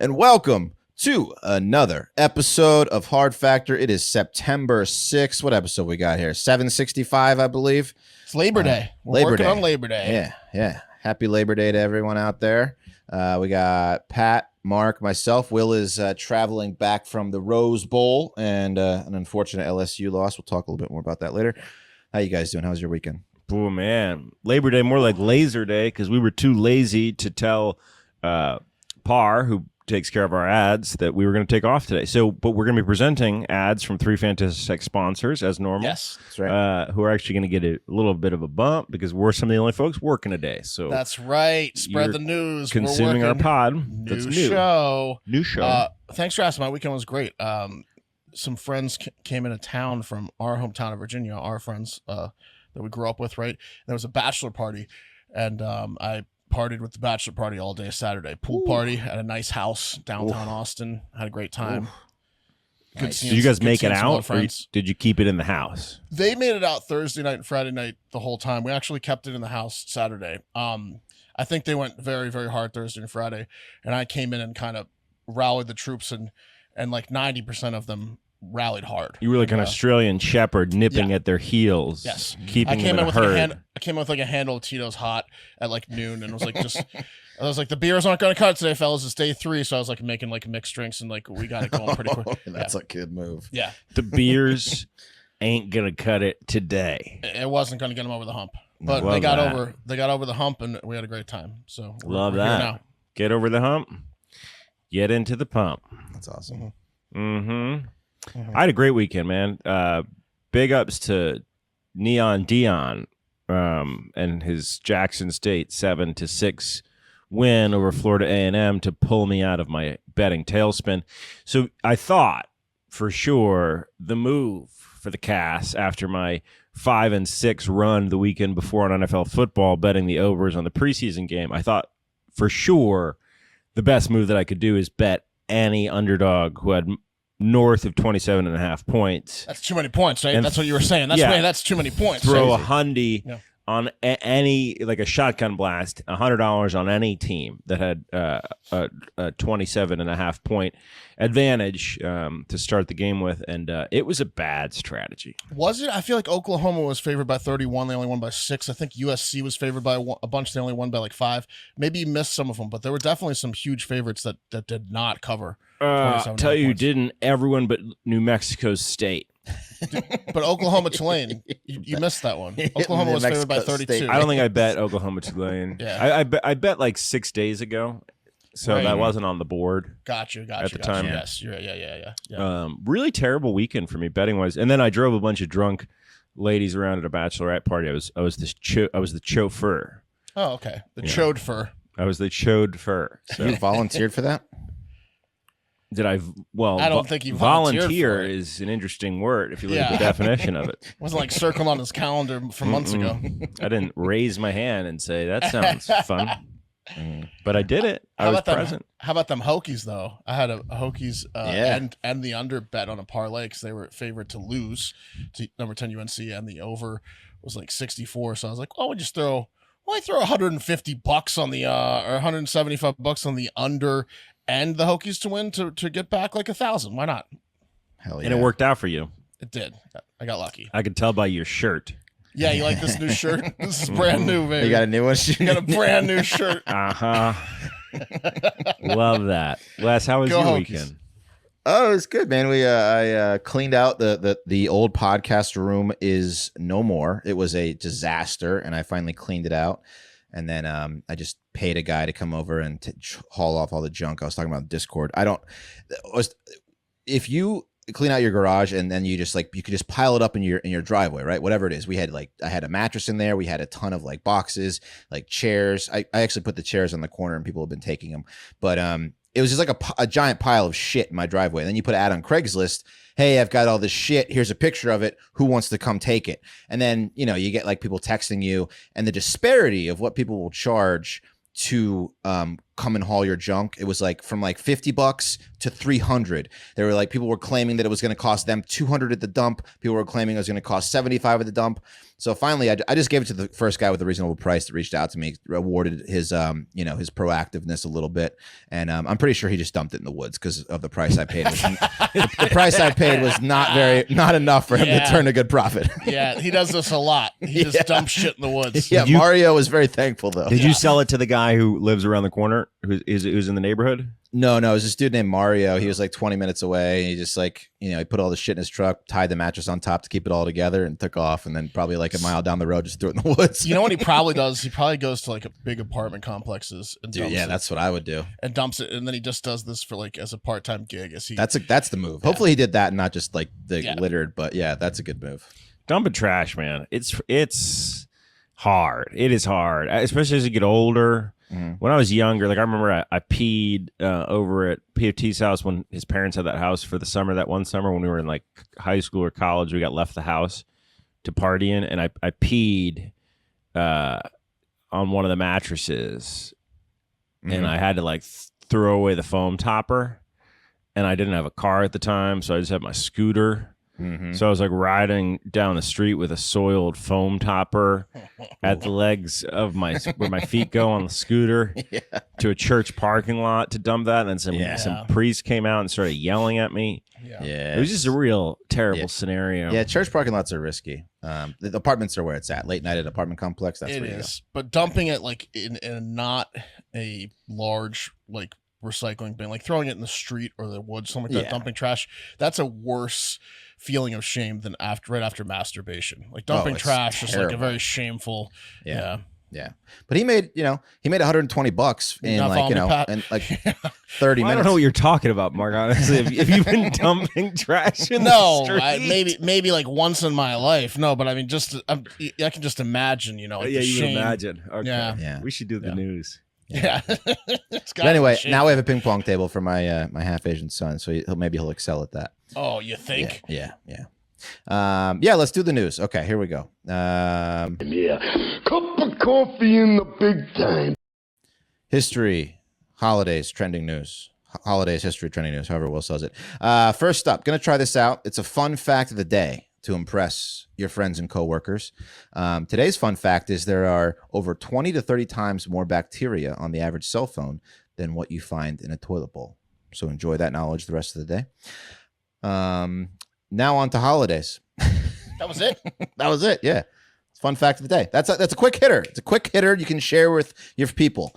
and welcome to another episode of Hard Factor. It is September 6th. What episode we got here? 765, I believe. It's Labor Day. We're working on Labor Day. Yeah. Happy Labor Day to everyone out there. We got Pat, Mark, myself. Will is traveling back from the Rose Bowl and an unfortunate LSU loss. We'll talk a little bit more about that later. How you guys doing? How's your weekend? Oh, man. Labor Day, more like Laser Day, because we were too lazy to tell Par, who takes care of our ads, that we were going to take off today. But we're going to be presenting ads from three fantastic sponsors as normal. Yes, that's right. Who are actually going to get a little bit of a bump because we're some of the only folks working today. So that's right. Spread the news. Consuming our pod. New show. Thanks for asking. My weekend was great. Some friends came into town from our hometown of Virginia. Our friends that we grew up with. Right. There was a bachelor party, and I partied with the bachelor party all day Saturday. Pool party at a nice house downtown Austin. Had a great time. Nice. Did you guys make it out, or did you keep it in the house? They made it out Thursday night and Friday night the whole time. We actually kept it in the house Saturday. I think they went very, very hard Thursday and Friday, and I came in and kind of rallied the troops, and like 90% of them rallied hard. You were like an Australian shepherd nipping at their heels. Yes. Keeping them in a herd. I came in with like a handle of Tito's Hot at like noon, and was like, I was like, the beers aren't going to cut today, fellas. It's day 3. So I was like making like mixed drinks, and like we got it going pretty quick. That's a good move. Yeah. The beers ain't going to cut it today. It wasn't going to get them over the hump, but they got over the hump, and we had a great time. So love that. Now. Get over the hump. Get into the pump. That's awesome. Mm-hmm. I had a great weekend, man. Big ups to Neon Dion and his Jackson State 7-6 win over Florida A&M to pull me out of my betting tailspin. So I thought for sure the move for the Cass after my 5-6 run the weekend before on NFL football, betting the overs on the preseason game, I thought for sure the best move that I could do is bet any underdog who had north of 27.5 points. That's too many points, right? That's what you were saying. That's too many points. Throw a hundy on any, like a shotgun blast, $100 on any team that had a 27.5 point advantage to start the game with, and it was a bad strategy. Was it? I feel like Oklahoma was favored by 31. They only won by 6. I think USC was favored by a bunch. They only won by like 5. Maybe you missed some of them, but there were definitely some huge favorites that did not cover. Tell you, didn't everyone but New Mexico State. But Oklahoma Tulane, you missed that one. Oklahoma was favored by 32. I don't think I bet Oklahoma Tulane. Yeah. I bet like 6 days ago, so that wasn't on the board. Got you. At the time. Yes, yeah. Really terrible weekend for me betting wise, and then I drove a bunch of drunk ladies around at a bachelorette party. I was the chauffeur. Oh, okay. The chauffeur. I was the chauffeur. So. You volunteered for that? Did I? Well, I don't think you volunteer is an interesting word if you look at the definition of it. It wasn't like circled on his calendar from months ago. I didn't raise my hand and say, that sounds fun. But I did it. I was present. How about them Hokies, though? I had a Hokies and the under bet on a parlay because they were favored to lose to number 10 UNC, and the over was like 64. So I was like, well, I throw $150 on the or $175 on the under and the Hokies to win to get back like 1,000. Why not? Hell yeah. And it worked out for you. It did. I got lucky. I could tell by your shirt. Yeah, you like this new shirt? This is brand new, baby. You got a new one? You got a brand new shirt. Love that. Les, how was your weekend? Oh, it was good, man. I cleaned out the old podcast room is no more. It was a disaster, and I finally cleaned it out. And then I just paid a guy to come over and haul off all the junk. I was talking about Discord. If you clean out your garage and then you could just pile it up in your driveway, right? Whatever it is. I had a mattress in there. We had a ton of like boxes, like chairs. I actually put the chairs on the corner and people have been taking them. But it was just like a giant pile of shit in my driveway. And then you put an ad on Craigslist. Hey, I've got all this shit. Here's a picture of it. Who wants to come take it? And then, you get like people texting you, and the disparity of what people will charge to come and haul your junk. It was like from like $50 to $300. They were like, people were claiming that it was going to cost them $200 at the dump. People were claiming it was going to cost $75 at the dump. So finally, I just gave it to the first guy with a reasonable price that reached out to me, rewarded his his proactiveness a little bit, and I'm pretty sure he just dumped it in the woods because of the price I paid. The price I paid was not enough for him to turn a good profit. Yeah, he does this a lot. He just dumps shit in the woods. Yeah, Mario was very thankful though. Did you sell it to the guy who lives around the corner, who's in the neighborhood? No, it was this dude named Mario. He was like 20 minutes away. He just like, he put all the shit in his truck, tied the mattress on top to keep it all together, and took off. And then probably like a mile down the road, just threw it in the woods. You know what he probably does? He probably goes to like a big apartment complexes and dumps it. That's what I would do. And dumps it, and then he just does this for like as a part-time gig. That's the move. Yeah. Hopefully he did that and not just like littered. But yeah, that's a good move. Dumping trash, man. It's hard. It is hard, especially as you get older. When I was younger, like I remember I peed over at PFT's house when his parents had that house for the summer. That one summer when we were in like high school or college, we got left the house to party in, and I peed on one of the mattresses, and I had to like throw away the foam topper, and I didn't have a car at the time, so I just had my scooter. So I was like riding down the street with a soiled foam topper at the legs of where my feet go on the scooter to a church parking lot to dump that. And then some priest came out and started yelling at me. It was just a real terrible scenario. Yeah, church parking lots are risky. The apartments are where it's at. Late night at apartment complex. That's where it is. But dumping it like in not a large like recycling bin, like throwing it in the street or the woods, something like that, dumping trash, that's a worse feeling of shame than right after masturbation. Like dumping trash is like a very shameful. Yeah. But he made $120 in like 30 minutes. I don't know what you're talking about, Mark. Honestly, if you've been dumping trash in the street. maybe like once in my life. No, but I mean, I can just imagine, like you shame. would imagine. Okay. Yeah. We should do the news. Yeah. But anyway, now we have a ping pong table for my my half Asian son, so he'll excel at that. Oh, you think? Yeah. Let's do the news. Okay, here we go. Cup of coffee in the big time. History, holidays, trending news. Holidays, history, trending news, however Will says it. First up, going to try this out. It's a fun fact of the day to impress your friends and coworkers. Today's fun fact is there are over 20 to 30 times more bacteria on the average cell phone than what you find in a toilet bowl. So enjoy that knowledge the rest of the day. Now on to holidays. That was it? That was it, yeah. It's fun fact of the day. That's a quick hitter. It's a quick hitter you can share with your people.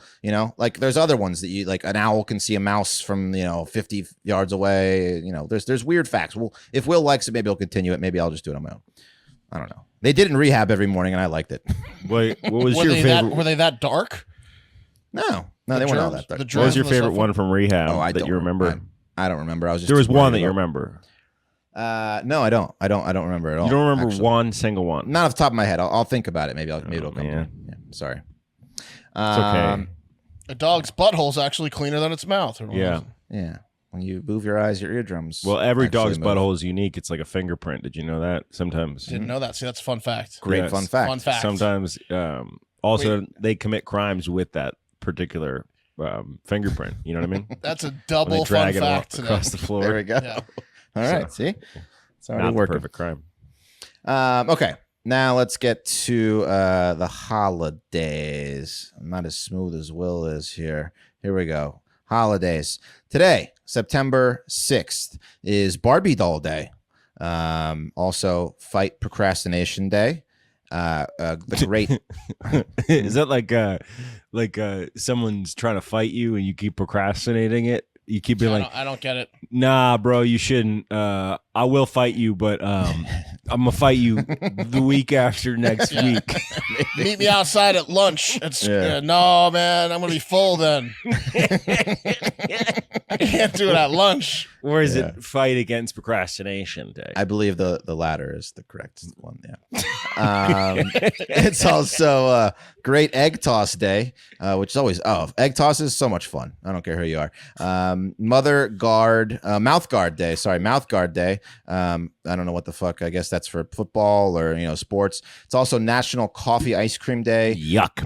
Like there's other ones that you like. An owl can see a mouse from 50 yards away. There's weird facts. Well, if Will likes it, maybe he'll continue it. Maybe I'll just do it on my own. I don't know. They did in rehab every morning, and I liked it. Wait, what was your favorite? Were they that dark? No, they weren't all that dark. What was your favorite one from rehab that you remember? I don't remember. There was one that you remember. No, I don't remember at all. You don't remember one single one? Not off the top of my head. I'll think about it. Maybe it'll come. Yeah, sorry. It's okay. A dog's butthole's actually cleaner than its mouth. Yeah. When you move your eyes, your eardrums. Well, every dog's butthole is unique. It's like a fingerprint. Did you know that? Sometimes. Didn't know that. See, that's a fun fact. Great fun fact. Fun fact. Sometimes, they commit crimes with that particular fingerprint. You know what I mean? That's a double fun fact across the floor. There we go. Yeah. All right. See, it's already working. Perfect crime. Okay. Now let's get to the holidays. I'm not as smooth as Will is here. Here we go. Holidays. Today, September 6th, is Barbie Doll Day. Also, Fight Procrastination Day. The great is that like someone's trying to fight you and you keep procrastinating it? You keep being I don't get it. Nah, bro, you shouldn't. I will fight you, but I'm gonna fight you the week after next week. Meet me outside at lunch. No, man, I'm gonna be full then. I can't do it at lunch. Or is it Fight Against Procrastination Day? I believe the latter is the correct one. Yeah. It's also Great Egg Toss Day, which is always egg toss is so much fun. I don't care who you are. Mouth Guard Day. Sorry, Mouth Guard Day. I don't know what the fuck. I guess that's for football or sports. It's also National Coffee Ice Cream Day. Yuck.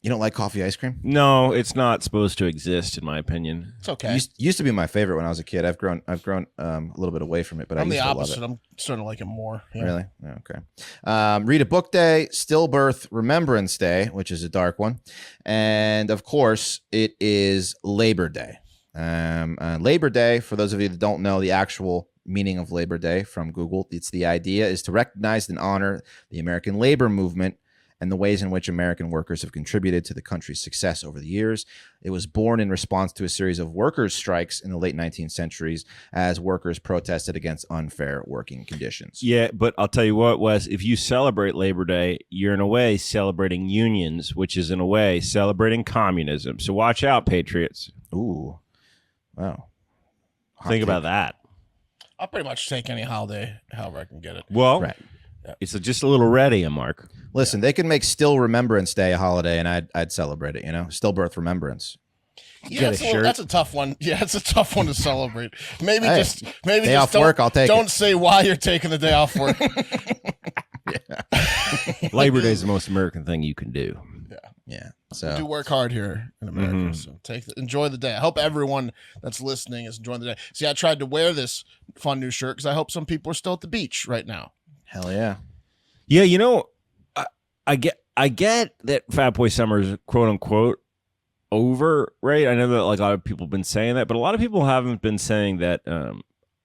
You don't like coffee ice cream? No, it's not supposed to exist, in my opinion. It's okay. Used to be my favorite when I was a kid. I've grown a little bit away from it, but I'm I used the to love opposite. it. I'm starting to like it more. Yeah. Really? Okay. Read a book day, stillbirth remembrance day, which is a dark one, and of course it is Labor Day. Labor Day, for those of you that don't know the actual meaning of Labor Day from Google, it's the idea is to recognize and honor the American labor movement and the ways in which American workers have contributed to the country's success over the years. It was born in response to a series of workers' strikes in the late 19th centuries as workers protested against unfair working conditions. Yeah, but I'll tell you what, Wes, if you celebrate Labor Day, you're in a way celebrating unions, which is in a way celebrating communism. So watch out, patriots. Ooh. Wow. Think about that. I'll pretty much take any holiday, however I can get it. Well, Right. It's just a little ready, Mark. Listen, they can make Still Remembrance Day a holiday, and I'd celebrate it. Stillbirth remembrance. Yeah, that's a tough one. Yeah, it's a tough one to celebrate. Maybe Hey, just day off work, I'll take it. Don't say why you're taking the day off work. Labor Day is the most American thing you can do. Yeah. We So do work hard here in America, so enjoy the day. I hope everyone that's listening is enjoying the day. See, I tried to wear this fun new shirt because I hope some people are still at the beach right now. hell yeah. Yeah, I get that Fat Boy Summer is quote unquote over, right? I know that like a lot of people have been saying that, but a lot of people haven't been saying that.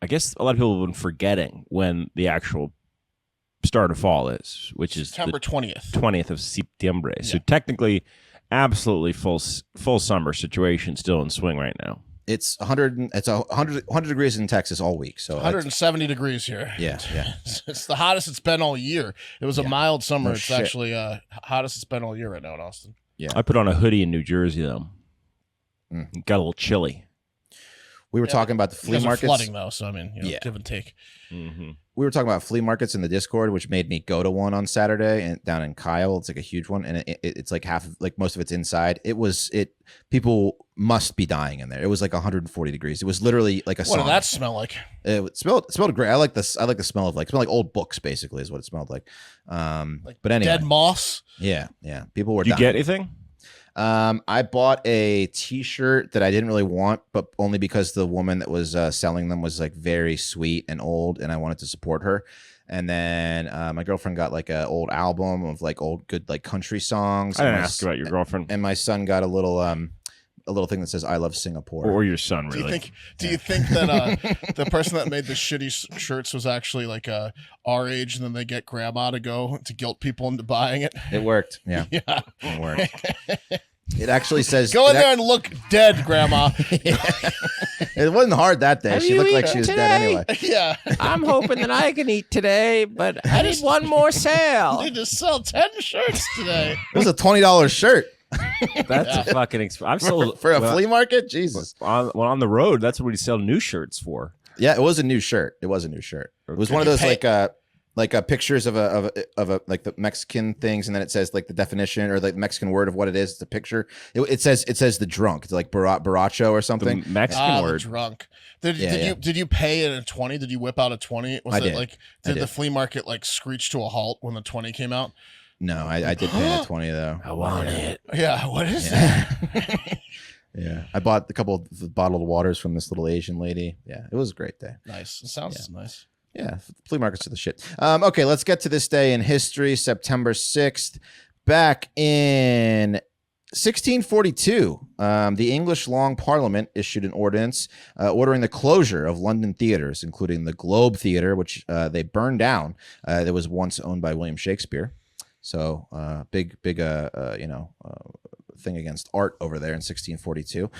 I guess a lot of people have been forgetting when the actual start of fall is, which is September 20th. 20th of September. So Yeah. technically, absolutely full summer situation still in swing right now. It's 100 degrees in Texas all week. So 170 degrees here. yeah. It's the hottest it's been all year. It was a mild summer. No It's shit. actually hottest it's been all year right now in Austin. Yeah. I put on a hoodie in New Jersey though. Got a little chilly. We were talking about the You flea guys are markets. flooding though, so I mean, Yeah. give and take. We were talking about flea markets in the Discord, which made me go to one on Saturday and down in Kyle. It's like a huge one, and it's like most of it's inside. People must be dying in there. It was like 140 degrees. It was literally like a What sauna. did that smell like? It smelled great. I like the smell of it smelled like old books, basically, is what it smelled like. But anyway, Dead moss. yeah. People were Did you dying. get anything? I bought a T-shirt that I didn't really want, but only because the woman that was selling them was like very sweet and old, and I wanted to support her. And then my girlfriend got like an old album of like old good like country songs. I didn't And ask about your girlfriend And my son got a little thing that says "I love Singapore." or your son, Do really. you think that the person that made the shitty shirts was actually like our age, and then they get grandma to go to guilt people into buying it? It worked. Yeah, Yeah. it worked. It actually says Go in there and look dead, grandma. It wasn't hard that day. She looked like she was dead anyway. Yeah. I'm hoping that I can eat today, but I need one more sale. They just sell 10 shirts today. It was a $20 shirt That's a fucking I'm sold for a flea market. Jesus. on the road. That's what we sell new shirts for. Yeah, it was a new shirt. It was one of those like pictures of a like the Mexican things, and then it says like the definition or like the Mexican word of what it is. It's a picture. It says the drunk. It's like borracho or something. The Mexican The word. drunk. Did you pay it a 20? Did you whip out a 20? Was I it did. like I the did. flea market like screech to a halt when the 20 came out? No, I did pay a 20 though. I want it. Yeah, what is that? Yeah, I bought a couple of bottled waters from this little Asian lady. Yeah, it was a great day. Nice. It sounds nice. Yeah, flea markets are the shit. Okay, let's get to this day in history, September 6th. Back in 1642, the English Long Parliament issued an ordinance ordering the closure of London theaters, including the Globe Theatre, which they burned down. That was once owned by William Shakespeare. So big thing against art over there in 1642.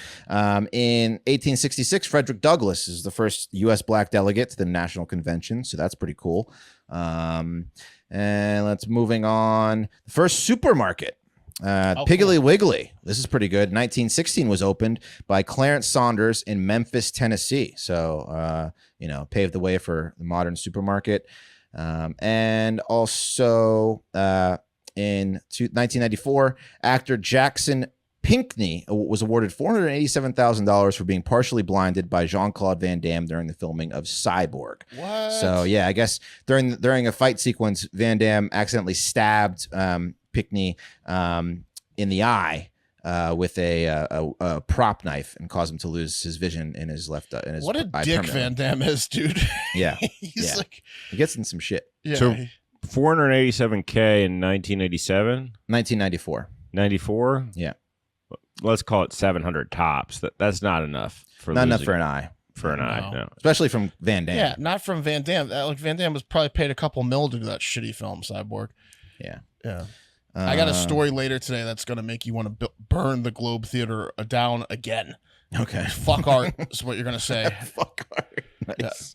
In 1866, Frederick Douglass is the first U.S. black delegate to the National Convention, so that's pretty cool. And let's moving on. The first supermarket, Piggly Wiggly. This is pretty good. 1916 was opened by Clarence Saunders in Memphis, Tennessee. So paved the way for the modern supermarket. And also in 1994, actor Jackson Pinckney was awarded $487,000 for being partially blinded by Jean-Claude Van Damme during the filming of Cyborg. What? So yeah, I guess during a fight sequence, Van Damme accidentally stabbed Pinckney in the eye with a prop knife and cause him to lose his vision in his left eye. What a dick Van Damme is, dude. Yeah. He's like, he gets in some shit. yeah. So 487K in 1987, 1994. 94. Yeah. Let's call it 700 tops. That's not enough for Not enough losing- for an eye. for an No. eye. No. Especially from Van Damme. Yeah, not from Van Damme. Like Van Damme was probably paid a couple mil to do that shitty film, Cyborg. Yeah. Yeah. I got a story later today that's going to make you want to burn the Globe Theater down again. Okay. Fuck art is what you're going to say. Fuck art. Nice.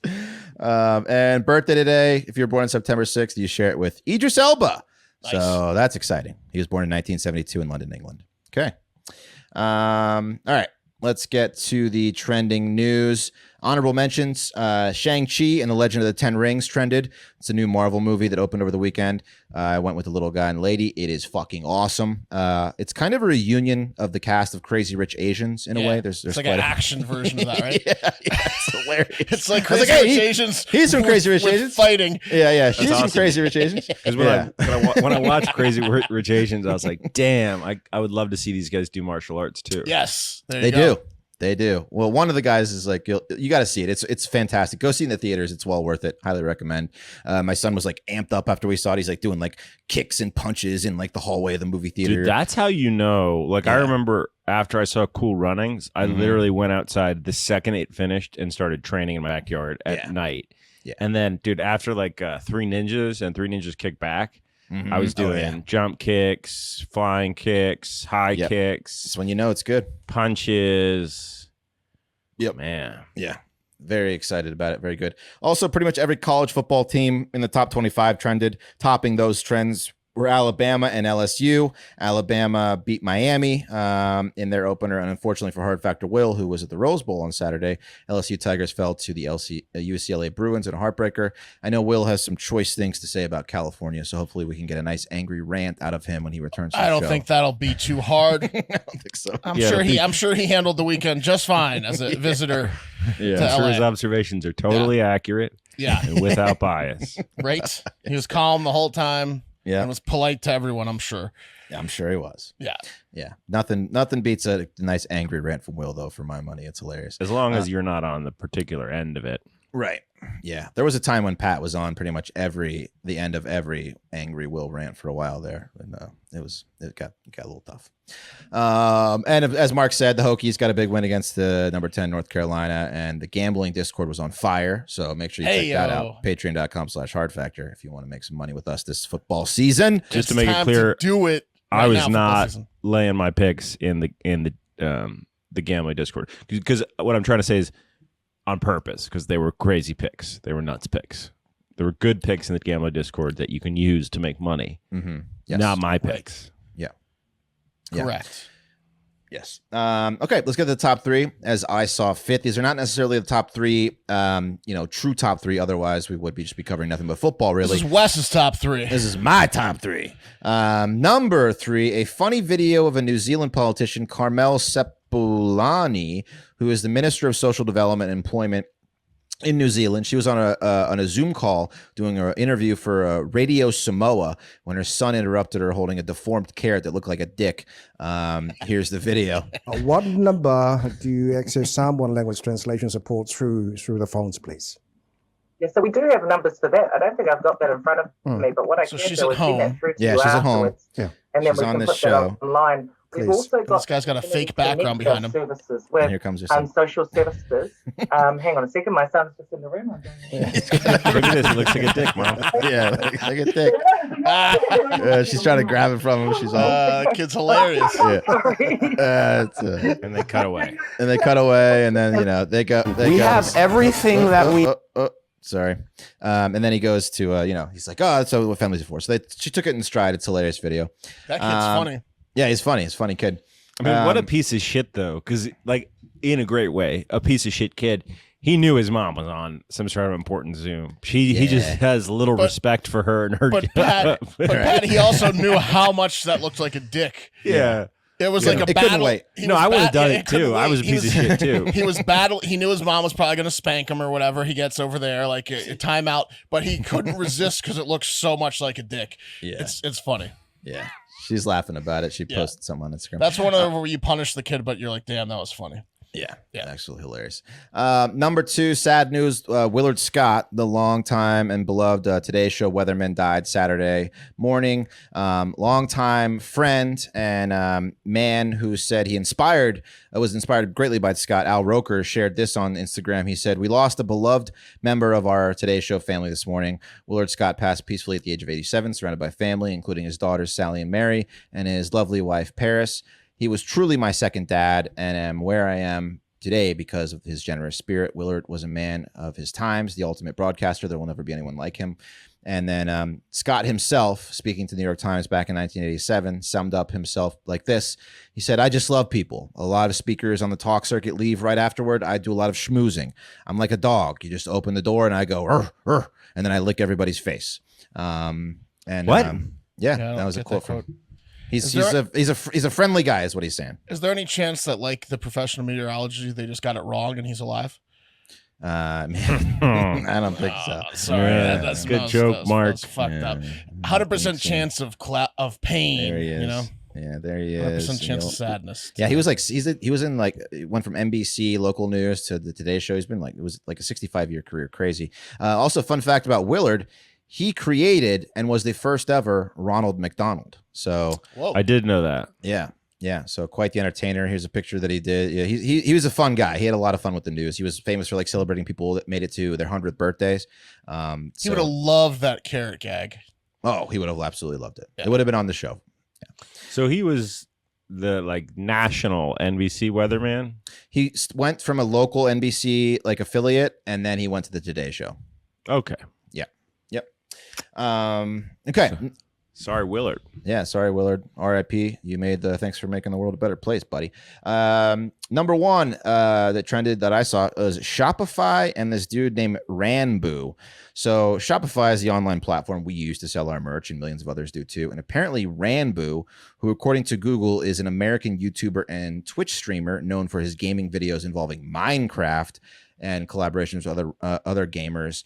And birthday today, if you're born on September 6th, you share it with Idris Elba. Nice. So that's exciting. He was born in 1972 in London, England. Okay. All right. Let's get to the trending news. Honorable mentions, Shang-Chi and the Legend of the Ten Rings trended. It's a new Marvel movie that opened over the weekend. I went with the little guy and lady. It is fucking awesome. It's kind of a reunion of the cast of Crazy Rich Asians in a way. There's it's like quite an action version of that, right? yeah, it's hilarious. It's like I was Crazy Rich hey, Asians. he's from Crazy Rich with Asians. fighting. Yeah, she's awesome. from Crazy Rich Asians. Because when I watched Crazy Rich Asians, I was like, damn, I would love to see these guys do martial arts too. Yes, there They you go. do. They do. Well, one of the guys is like, you got to see it. It's fantastic. Go see it in the theaters. It's well worth it. Highly recommend. My son was like amped up after we saw it. He's like doing like kicks and punches in like the hallway of the movie theater. Dude, that's how you know. Like, I Yeah. remember after I saw Cool Runnings, I literally went outside the second it finished and started training in my backyard at night. Yeah. And then, dude, after like Three Ninjas and Three Ninjas Kick Back, I was doing jump kicks, flying kicks, high kicks. That's when you know it's good. Punches. Yep. Man. Yeah. Very excited about it. Very good. Also, pretty much every college football team in the top 25 trended. Topping those trends were Alabama and LSU. Alabama beat Miami in their opener, and unfortunately for Hard Factor Will, who was at the Rose Bowl on Saturday, LSU Tigers fell to the UCLA Bruins in a heartbreaker. I know Will has some choice things to say about California, so hopefully we can get a nice angry rant out of him when he returns to the I don't show. think that'll be too hard. I don't think so. I'm sure he handled the weekend just fine as a visitor. Yeah. to I'm sure LA. his observations are totally accurate Yeah, and without bias. right. He was calm the whole time. Yeah. And was polite to everyone, I'm sure. Yeah, I'm sure he was. Yeah. Yeah. Nothing beats a nice angry rant from Will, though, for my money. It's hilarious. As long as you're not on the particular end of it. Right. Yeah. There was a time when Pat was on pretty much the end of every angry Will rant for a while there. And it got a little tough. And as Mark said, the Hokies got a big win against the number 10 North Carolina, and the gambling Discord was on fire. So make sure you check that out. Patreon.com/hardfactor if you want to make some money with us this football season. Just to make it time clear, do it. I right was now, football not season. laying my picks in the gambling Discord, because what I'm trying to say is on purpose, because they were crazy picks. They were nuts picks. There were good picks in the gambling Discord that you can use to make money. Mm-hmm. Yes. Not my picks. Yeah. Correct. Yes. Okay, let's get to the top three as I saw fit. These are not necessarily the top three, true top three. Otherwise, we would just be covering nothing but football, really. This is Wes's top three. This is my top three. Number three, a funny video of a New Zealand politician, Carmel Sepulani, who is the Minister of Social Development and Employment in New Zealand. She was on a Zoom call doing an interview for Radio Samoa when her son interrupted her holding a deformed carrot that looked like a dick. Here's the video. What number do you access Samoan language translation support through the phones, please? Yeah, so we do have numbers for that. I don't think I've got that in front of me, but what I So can she's do at is send that home. through to Yeah, you she's at home. afterwards. Yeah. And then She's we on can this put that show. online. We've Please. also got This guy's got a fake background behind him. Services And with here comes your son. social services. Hang on a second, my son's just in the room. Look at this. It looks like a dick, Mom. Yeah, look at dick. She's trying to grab it from him. She's all. Kid's hilarious. Yeah. And they cut away. And they cut away, and then they go. We have everything that we. Sorry. And then he goes to he's like, oh, that's what families are for. So she took it in stride. It's a hilarious video. That kid's funny. Yeah, he's funny. He's a funny kid. I mean, what a piece of shit, though, because, like, in a great way, a piece of shit kid. He knew his mom was on some sort of important Zoom. He just has little respect for her and her. But Pat, he also knew how much that looked like a dick. Yeah. It was Yeah. like a It couldn't battle. wait. He No, was I would have done yeah, it too. couldn't I was a wait. piece of shit too. He was He knew his mom was probably going to spank him or whatever. He gets over there like a timeout, but he couldn't resist because it looks so much like a dick. Yeah. It's funny. Yeah. She's laughing about it. She posted something on Instagram. That's one of where you punish the kid, but you're like, damn, that was funny. Yeah, absolutely hilarious. Number 2, sad news. Willard Scott, the longtime and beloved Today Show weatherman, died Saturday morning. Longtime friend and man who said he was inspired greatly by Scott. Al Roker shared this on Instagram. He said, "We lost a beloved member of our Today Show family this morning. Willard Scott passed peacefully at the age of 87, surrounded by family, including his daughters Sally and Mary and his lovely wife Paris. He was truly my second dad and am where I am today because of his generous spirit. Willard was a man of his times, the ultimate broadcaster. There will never be anyone like him." And then Scott himself, speaking to the New York Times back in 1987, summed up himself like this. He said, "I just love people. A lot of speakers on the talk circuit leave right afterward. I do a lot of schmoozing. I'm like a dog. You just open the door and I go, "Rrr, rrr," and then I lick everybody's face." And what? That was a quote from him. He's a friendly guy, is what he's saying. Is there any chance that, like the professional meteorology, they just got it wrong and he's alive? Man, I don't think so. Sorry, that's good joke, Mark. That's fucked up. 100% chance of pain. There he is. You know, yeah, there he is. 100% chance of sadness. Yeah, he was like he was in like went from NBC local news to the Today Show. He's been like, it was like a 65-year career, crazy. Also, fun fact about Willard. He created and was the first ever Ronald McDonald. So I did know that. Yeah. So quite the entertainer. Here's a picture that he did. Yeah, he was a fun guy. He had a lot of fun with the news. He was famous for like celebrating people that made it to their 100th birthdays. He would have loved that carrot gag. Oh, he would have absolutely loved it. Yeah. It would have been on the show. Yeah. So he was the like national NBC weatherman. He went from a local NBC like affiliate, and then he went to the Today Show. Okay. Okay. Sorry, Willard. Yeah, sorry, Willard. R.I.P. You made thanks for making the world a better place, buddy. Number 1 that trended that I saw was Shopify and this dude named Ranboo. So Shopify is the online platform we use to sell our merch, and millions of others do too. And apparently Ranboo, who according to Google is an American YouTuber and Twitch streamer known for his gaming videos involving Minecraft and collaborations with other gamers.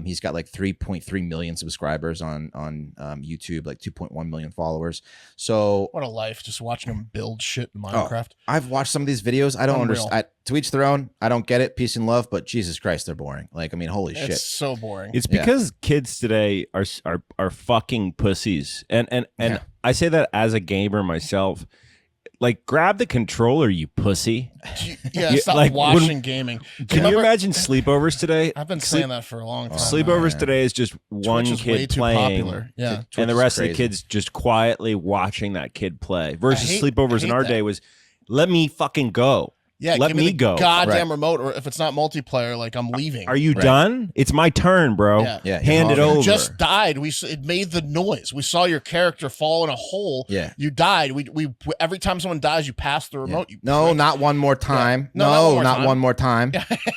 He's got like 3.3 million subscribers on YouTube, like 2.1 million followers. So what a life, just watching him build shit in Minecraft. I've watched some of these videos. I don't understand. To each their own. I don't get it. Peace and love, but Jesus Christ, they're boring. Like, I mean, holy shit. It's so boring. It's because kids today are fucking pussies. And I say that as a gamer myself. Like, grab the controller, you pussy. Yeah, stop watching gaming. Can you imagine sleepovers today? I've been saying that for a long time. Sleepovers today is just one Twitch is kid way too playing, popular. Yeah, and the rest of the kids just quietly watching that kid play. Versus sleepovers in our day was, let me fucking go. Yeah, let me go. Goddamn remote, or if it's not multiplayer, like I'm leaving. Are you done? It's my turn, bro. Yeah. Hand it over. You just died. It made the noise. We saw your character fall in a hole. Yeah. You died. We every time someone dies, you pass the remote. You no, not one more time. Yeah. No, not one more time.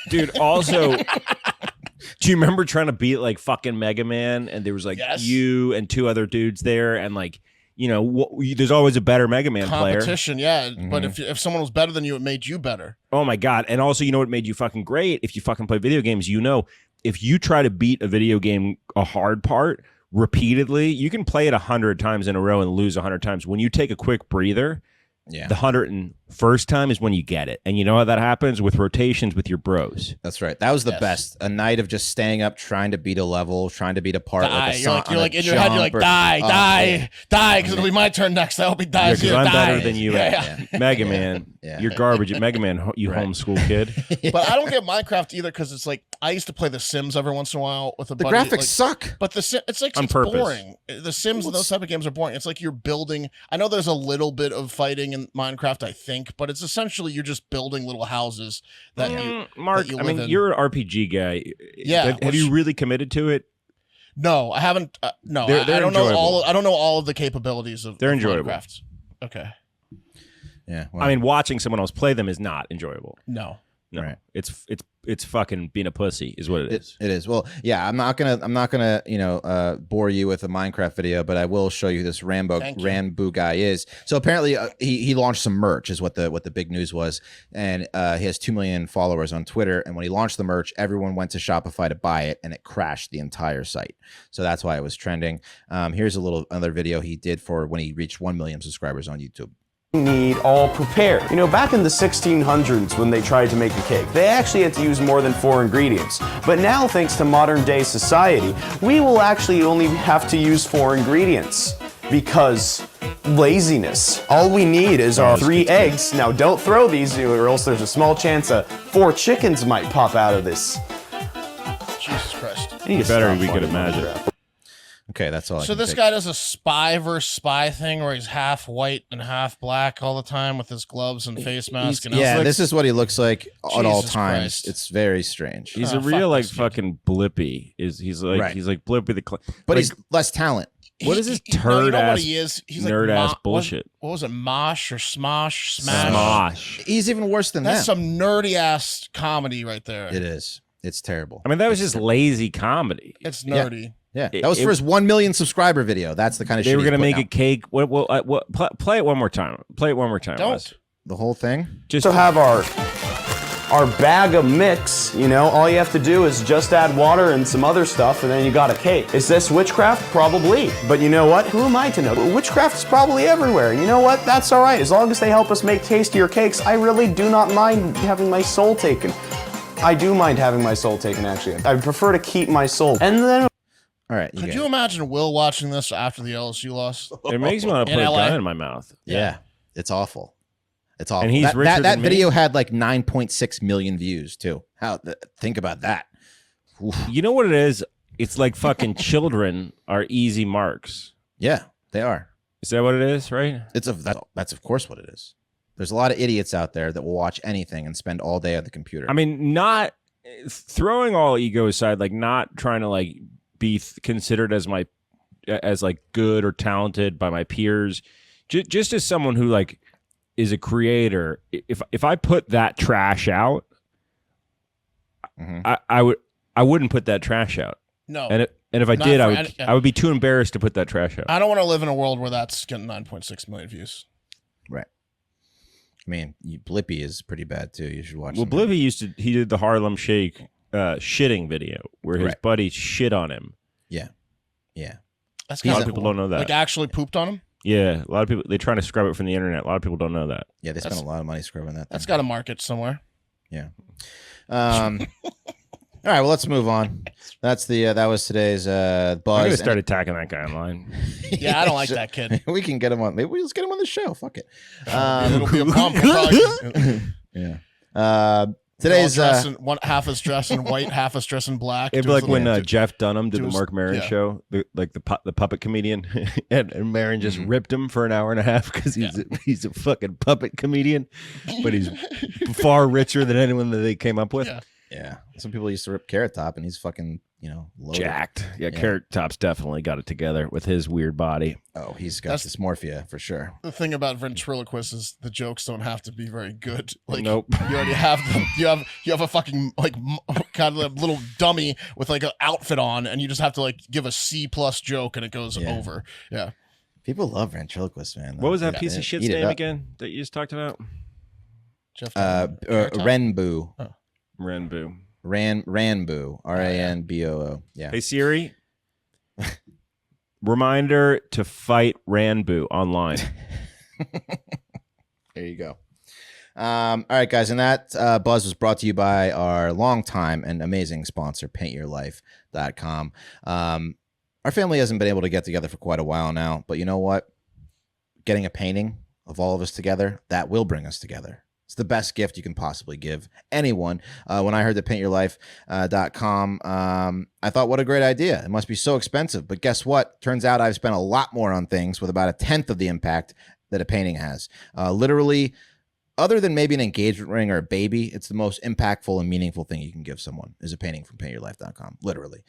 Dude, also, do you remember trying to beat like fucking Mega Man? And there was like you and 2 other dudes there, and like, you know, there's always a better Mega Man competition, player. Yeah. But if someone was better than you, it made you better. Oh my God. And also, you know what made you fucking great? If you fucking play video games, you know, if you try to beat a video game, a hard part, repeatedly, you can play it 100 times in a row and lose 100 times. When you take a quick breather, the 101st time is when you get it. And you know how that happens? With rotations with your bros. That's right. That was the best. A night of just staying up, trying to beat a level, trying to beat a part. You're like in your head, you're like, die, because it'll be my turn next. I hope he dies. Because I'm better than you at Mega Man. You're garbage at Mega Man, you homeschool kid. But I don't get Minecraft either, because it's like, I used to play The Sims every once in a while with a buddy. The graphics suck. But it's like, it's boring. The Sims and those type of games are boring. It's like you're building. I know there's a little bit of fighting in Minecraft, I think, but it's essentially you're just building little houses that Mark, that you I mean, live in. You're an RPG guy. Yeah. Have you really committed to it? No, I haven't. No, they're I don't enjoyable. know I don't know all of the capabilities of. They're of enjoyable. Minecraft. Okay. Yeah. Well, I mean, watching someone else play them is not enjoyable. No. No, Right. It's fucking being a pussy is what it is. It is. Well, yeah, I'm not gonna bore you with a Minecraft video, but I will show you this Ranboo guy is. So apparently he launched some merch is what the big news was. And he has 2 million followers on Twitter. And when he launched the merch, everyone went to Shopify to buy it and it crashed the entire site. So that's why it was trending. Here's another video he did for when he reached 1 million subscribers on YouTube. Need all prepared. You know, back in the 1600s when they tried to make a cake, they actually had to use more than 4 ingredients. But now, thanks to modern day society, we will actually only have to use 4 ingredients because laziness. All we need is our 3 eggs. Now, don't throw these or else there's a small chance 4 chickens might pop out of this. Jesus Christ. The better we could imagine. Okay, that's all. So this guy does a spy versus spy thing where he's half white and half black all the time with his gloves and face mask. And this is what he looks like at all Jesus times. Christ. It's very strange. He's a real like fucking Blippy. He's like Blippy the but he's less talent. What is this you turd know ass? what he is? He's nerd like ass bullshit. What was it? Mosh or Smosh? Smash? He's even worse than That's that. some nerdy ass comedy right there. It is. It's terrible. I mean, that was just lazy comedy. It's nerdy. Yeah, that was for his 1 million subscriber video. That's the kind of shit they were going to make a cake. Play it one more time. Play it one more time. Don't. Wes. The whole thing? Just to have our bag of mix, you know, all you have to do is just add water and some other stuff and then you got a cake. Is this witchcraft? Probably. But you know what? Who am I to know? Witchcraft is probably everywhere. You know what? That's all right. As long as they help us make tastier cakes, I really do not mind having my soul taken. I do mind having my soul taken, actually. I prefer to keep my soul. And then... All right. Could you imagine Will watching this after the LSU loss? It makes me want to put a gun in my mouth. Yeah. It's awful. It's awful. And he's richer that than me. video had like 9.6 million views too. Think about that. Oof. You know what it is? It's like fucking children are easy marks. Yeah, they are. Is that what it is? Right? That's of course what it is. There's a lot of idiots out there that will watch anything and spend all day at the computer. I mean, not throwing all ego aside, like not trying to like be considered as like good or talented by my peers, just as someone who like is a creator. If I put that trash out, I wouldn't put that trash out. No. And if I did, I would be too embarrassed to put that trash out. I don't want to live in a world where that's getting 9.6 million views. Right. I mean, Blippy is pretty bad too. You should watch. Well, Blippy he did the Harlem Shake shitting video where his buddy shit on him. Yeah. Yeah. That's a lot of people don't know that. Like actually pooped on him? Yeah. A lot of people, they're trying to scrub it from the internet. A lot of people don't know that. Yeah, they spend a lot of money scrubbing that. That's got a market somewhere. Yeah. All right, well, let's move on. That's that was today's buzz. I'm going to start attacking that guy online. Yeah, I don't like that kid. We can get him on. Maybe let's get him on the show. Fuck it. It'll be a problem. Yeah. Today's half is dressed in white, half is dressed in black. It'd be like when Jeff Dunham did the Mark Maron show, the puppet comedian, and Maron just ripped him for an hour and a half because he's a fucking puppet comedian, but he's far richer than anyone that they came up with. Yeah. Some people used to rip Carrot Top, and he's fucking, loaded. Jacked. Yeah, Carrot Top's definitely got it together with his weird body. Oh, he's got dysmorphia for sure. The thing about ventriloquists is the jokes don't have to be very good. Like, nope. You already have them. You have a fucking like kind of a little dummy with like an outfit on, and you just have to like give a C+ joke, and it goes over. Yeah. People love ventriloquists, man. What was that piece of shit's name again that you just talked about? Jeff. Ranboo. Oh. Ranboo. Ranboo. Ranboo. Yeah. Hey Siri. Reminder to fight Ranboo online. There you go. All right, guys. And that buzz was brought to you by our longtime and amazing sponsor, paintyourlife.com. Our family hasn't been able to get together for quite a while now, but you know what? Getting a painting of all of us together, that will bring us together. It's the best gift you can possibly give anyone. When I heard that paintyourlife.com, I thought, what a great idea. It must be so expensive. But guess what? Turns out I've spent a lot more on things with about 1/10 of the impact that a painting has. Literally other than maybe an engagement ring or a baby, it's the most impactful and meaningful thing you can give someone is a painting from paintyourlife.com, literally.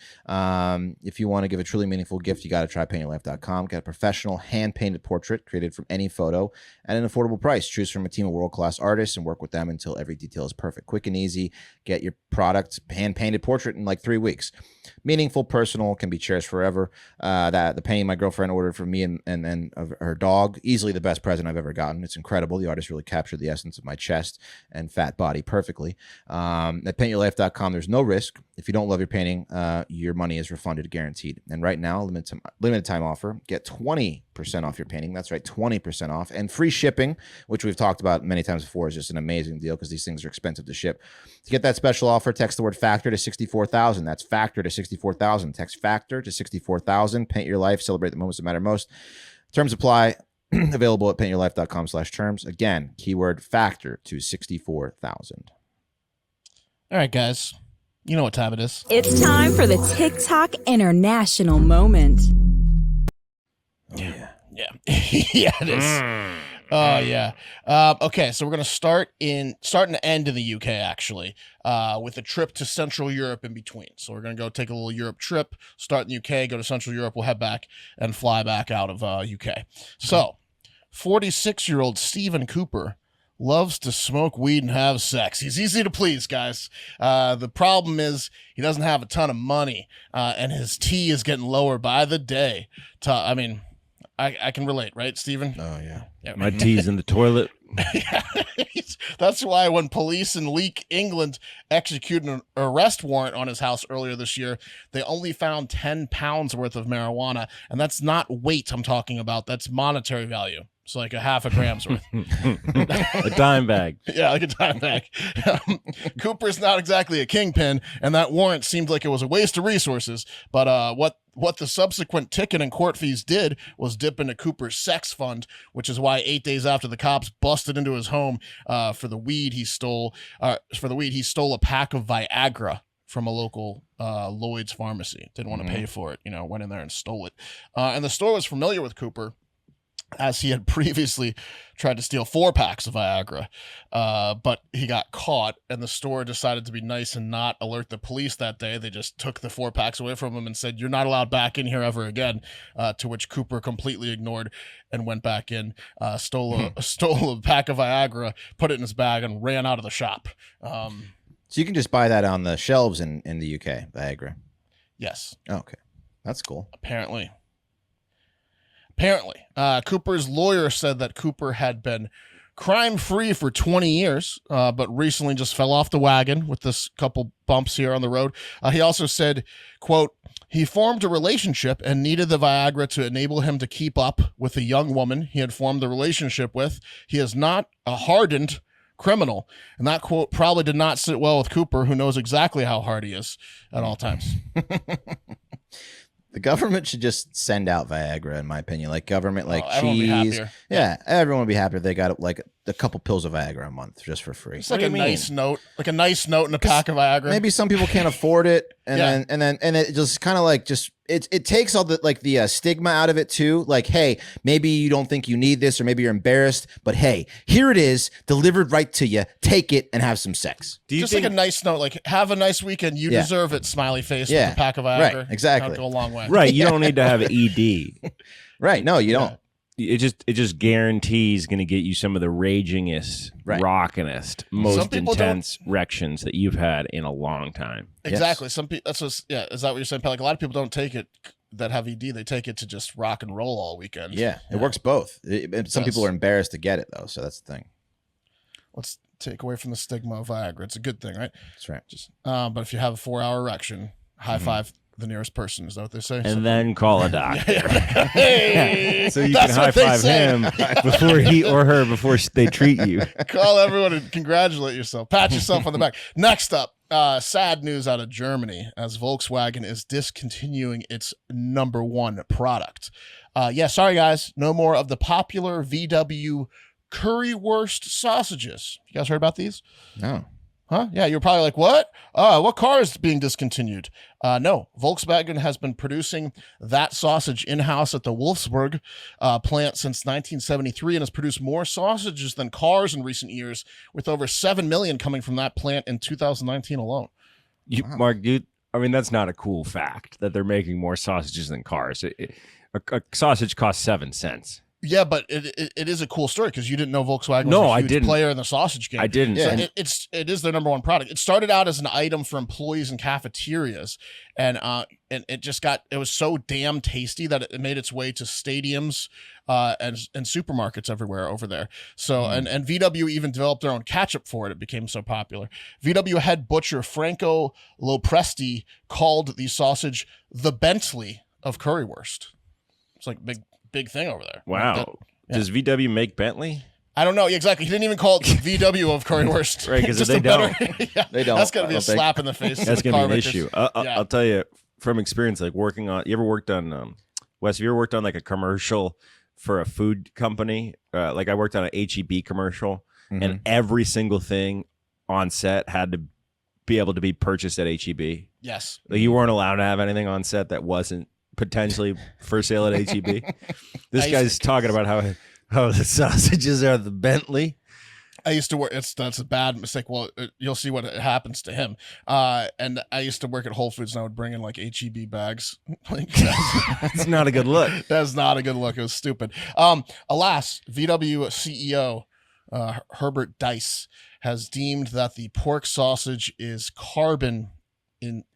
If you want to give a truly meaningful gift, you got to try paintyourlife.com. Get a professional hand-painted portrait created from any photo at an affordable price. Choose from a team of world-class artists and work with them until every detail is perfect. Quick and easy. Get your product hand-painted portrait in like 3 weeks. Meaningful, personal, can be cherished forever. That the painting my girlfriend ordered for me and of her dog, easily the best present I've ever gotten. It's incredible. The artist really captured the essence of my chest and fat body perfectly. At paintyourlife.com, there's no risk. If you don't love your painting, your money is refunded, guaranteed. And right now, limited time offer, get 20% off your painting. That's right, 20% off and free shipping, which we've talked about many times before, is just an amazing deal because these things are expensive to ship. To get that special offer, text the word factor to 64,000. That's factor to 64,000. Text factor to 64,000. Paint your life. Celebrate the moments that matter most. Terms apply. Available at paintyourlife.com/terms. Again, keyword factor to 64,000. All right, guys. You know what time it is. It's time for the TikTok International Moment. Yeah. Yeah, it is. Oh, yeah. Okay, so we're going to start and end in the UK, actually, with a trip to Central Europe in between. So we're going to go take a little Europe trip, start in the UK, go to Central Europe, we'll head back and fly back out of UK. So 46-year-old Stephen Cooper loves to smoke weed and have sex. He's easy to please, guys. The problem is he doesn't have a ton of money, and his T is getting lower by the day. I mean, I can relate, right, Stephen? Oh, yeah. My tea's in the toilet. That's why when police in Leek, England, executed an arrest warrant on his house earlier this year, they only found 10 pounds worth of marijuana. And that's not weight I'm talking about. That's monetary value. So like a half a gram's worth. A dime bag. Yeah, like a dime bag. Cooper's not exactly a kingpin, and that warrant seemed like it was a waste of resources. But what the subsequent ticket and court fees did was dip into Cooper's sex fund, which is why 8 days after the cops busted into his home for the weed he stole, he stole a pack of Viagra from a local Lloyd's pharmacy. Didn't want to pay for it, went in there and stole it. And the store was familiar with Cooper, as he had previously tried to steal 4 packs of Viagra, but he got caught, and the store decided to be nice and not alert the police that day. They just took the 4 packs away from him and said, "You're not allowed back in here ever again," to which Cooper completely ignored and went back in, stole a pack of Viagra, put it in his bag, and ran out of the shop. So you can just buy that on the shelves in the UK, Viagra? Yes. Oh, okay. That's cool. Apparently, Cooper's lawyer said that Cooper had been crime-free for 20 years, but recently just fell off the wagon with this couple bumps here on the road. He also said, quote, he formed a relationship and needed the Viagra to enable him to keep up with a young woman he had formed the relationship with. He is not a hardened criminal. And that quote probably did not sit well with Cooper, who knows exactly how hard he is at all times. The government should just send out Viagra, in my opinion. Like government, like cheese. Yeah, everyone would be happier if they got like a couple pills of Viagra a month just for free. It's like a nice note in a pack of Viagra. Maybe some people can't afford it, and then it just kind of like it takes all the stigma out of it too. Like, hey, maybe you don't think you need this, or maybe you're embarrassed, but hey, here it is, delivered right to you. Take it and have some sex. Just like a nice note, like have a nice weekend. You deserve it. Smiley face with a pack of Viagra. Right, exactly. That'll go a long way. Right, you don't need to have an ED. Right, no, you don't. It just guarantees going to get you some of the ragingest, rockinest, most intense erections that you've had in a long time. Exactly. Yes. Some people. Is that what you're saying, Pat? Like a lot of people don't take it that have ED. They take it to just rock and roll all weekend. Yeah, it works both. Some people are embarrassed to get it though, so that's the thing. Let's take away from the stigma of Viagra. It's a good thing, right? That's right. But if you have a 4-hour erection, high five the nearest person. Is that what they say? And then call a doctor. Hey, so you can high five him before he or her before they treat you. Call everyone and congratulate yourself. Pat yourself on the back. Next up, sad news out of Germany as Volkswagen is discontinuing its #1 product. Sorry guys, no more of the popular VW currywurst sausages. You guys heard about these? No. Huh? Yeah, you're probably like, what? What car is being discontinued? No, Volkswagen has been producing that sausage in-house at the Wolfsburg plant since 1973 and has produced more sausages than cars in recent years, with over 7 million coming from that plant in 2019 alone. Mark, I mean, that's not a cool fact that they're making more sausages than cars. A sausage costs 7 cents. Yeah, but it is a cool story because you didn't know Volkswagen was No, a huge I didn't. player in the sausage game. I didn't. So it is their number one product. It started out as an item for employees in cafeterias, and it was so damn tasty that it made its way to stadiums and supermarkets everywhere over there. So and VW even developed their own ketchup for it. It became so popular. VW head butcher Franco Lopresti called the sausage the Bentley of currywurst. It's like big thing over there. Wow. Does VW make Bentley? I don't know. Exactly. He didn't even call it the VW of currywurst. Right, because they don't. They don't. That's going to be a slap in the face. That's going to be an issue. Yeah. I'll tell you from experience, like working on, you ever worked on, Wes, have you ever worked on like a commercial for a food company? Like I worked on an HEB commercial and every single thing on set had to be able to be purchased at HEB. Yes. Like you weren't allowed to have anything on set that wasn't potentially for sale at HEB. This guy's talking about how the sausages are the Bentley. I used to work. That's a bad mistake. Well, you'll see what happens to him. And I used to work at Whole Foods, and I would bring in like HEB bags. It's not a good look. That's not a good look. It was stupid. Alas, VW CEO Herbert Dice has deemed that the pork sausage is carbon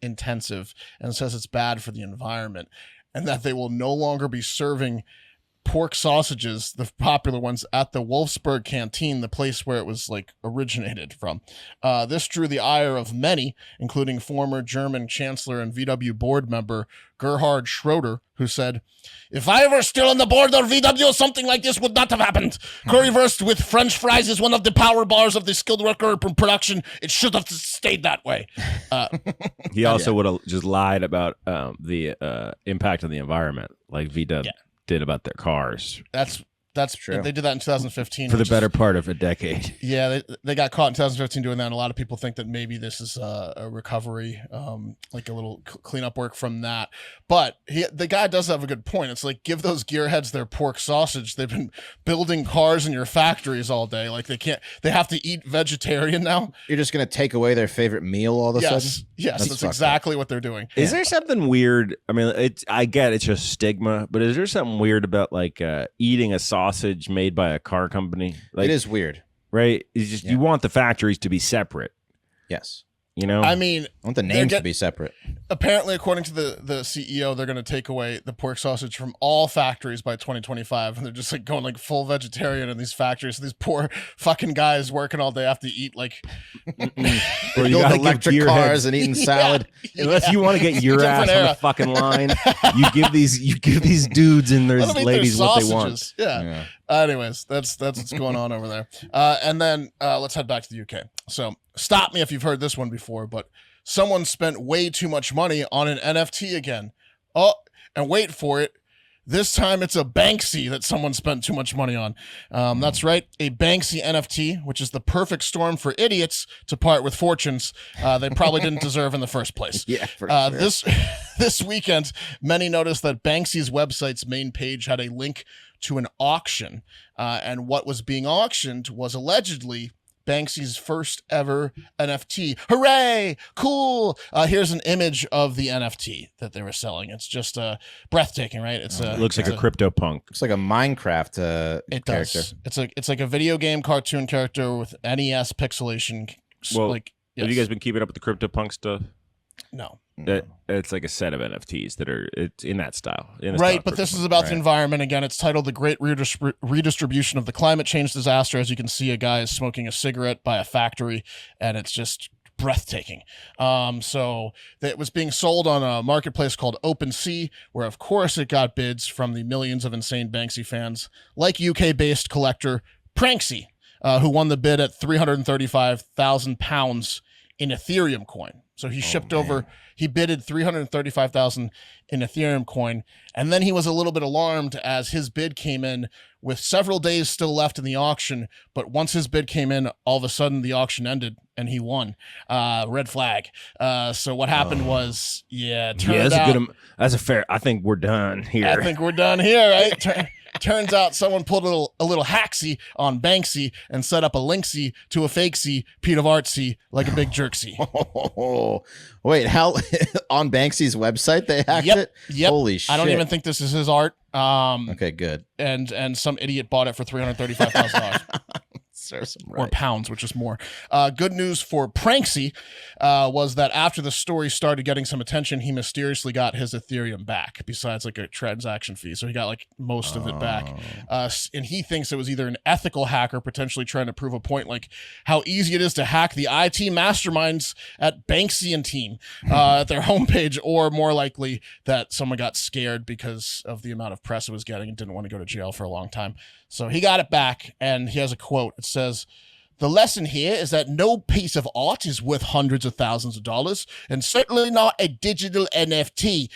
intensive and says it's bad for the environment, and that they will no longer be serving pork sausages, the popular ones, at the Wolfsburg canteen, the place where it was like originated from. This drew the ire of many, including former German Chancellor and VW board member Gerhard Schroeder, who said, "If I were still on the board of VW, something like this would not have happened. Currywurst with French fries is one of the power bars of the skilled worker production. It should have stayed that way." He also would have just lied about the impact on the environment, like VW did about their cars. That's true. They did that in 2015 for the better part of a decade. Yeah, they got caught in 2015 doing that, and a lot of people think that maybe this is a recovery, like a little cleanup work from that. But the guy does have a good point. It's like, give those gearheads their pork sausage. They've been building cars in your factories all day. Like they have to eat vegetarian now. You're just gonna take away their favorite meal all of a sudden? Yes, that's exactly what they're doing. Is there something weird? I mean, I get it's just stigma, but is there something weird about like eating a sausage made by a car company? Like, it is weird, right? It's just you want the factories to be separate. Yes. You know, I mean, I want the names to be separate. Apparently, according to the CEO, they're going to take away the pork sausage from all factories by 2025, and they're just like going like full vegetarian in these factories. So these poor fucking guys working all day have to eat like or you got electric cars and eating salad. Unless you want to get your ass on the fucking line, you give these dudes and their ladies what they want. Yeah. Anyways, that's what's going on over there. And then let's head back to the UK. So stop me if you've heard this one before, but someone spent way too much money on an NFT again. Oh, and wait for it. This time it's a Banksy that someone spent too much money on. That's right, a Banksy NFT, which is the perfect storm for idiots to part with fortunes they probably didn't deserve in the first place. Yeah, for sure. This weekend, many noticed that Banksy's website's main page had a link to an auction, and what was being auctioned was allegedly Banksy's first ever NFT. Hooray! Cool! Here's an image of the NFT that they were selling. It's just breathtaking, right? It looks like a CryptoPunk. Looks like a Minecraft character. It's like a video game cartoon character with NES pixelation. Well, like, yes. Have you guys been keeping up with the CryptoPunk stuff? No. It's like a set of NFTs that are it's in that style. Right, but this is about the environment. Again, it's titled The Great Redistribution of the Climate Change Disaster. As you can see, a guy is smoking a cigarette by a factory, and it's just breathtaking. So it was being sold on a marketplace called OpenSea, where, of course, it got bids from the millions of insane Banksy fans, like UK-based collector Pranksy, who won the bid at £335,000 in Ethereum coin. So he shipped over, he bidded $335,000 in Ethereum coin. And then he was a little bit alarmed as his bid came in with several days still left in the auction. But once his bid came in, all of a sudden the auction ended and he won. Red flag. So what happened was, that's a fair. I think we're done here. I think we're done here, right? Turns out someone pulled a little hacksy on Banksy and set up a linksy to a fakesy, Pete of Artsy, like a big jerksy. Wait, how on Banksy's website they hacked it? Yep. Holy shit. I don't even think this is his art. Okay, good. And some idiot bought it for $335,000. Serves him or right. pounds, which is more. Good news for Pranksy was that after the story started getting some attention, he mysteriously got his Ethereum back, besides like a transaction fee. So he got like most of it back. And he thinks it was either an ethical hacker potentially trying to prove a point, like how easy it is to hack the IT masterminds at Banksy and team at their homepage, or more likely that someone got scared because of the amount of press it was getting and didn't want to go to jail for a long time. So he got it back, and he has a quote. It says, "The lesson here is that no piece of art is worth hundreds of thousands of dollars, and certainly not a digital NFT,"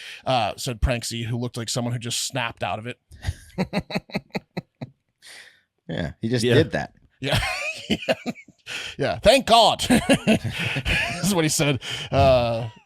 said Pranksy, who looked like someone who just snapped out of it. Yeah, he just did that. Yeah. Yeah, thank God. This is what he said.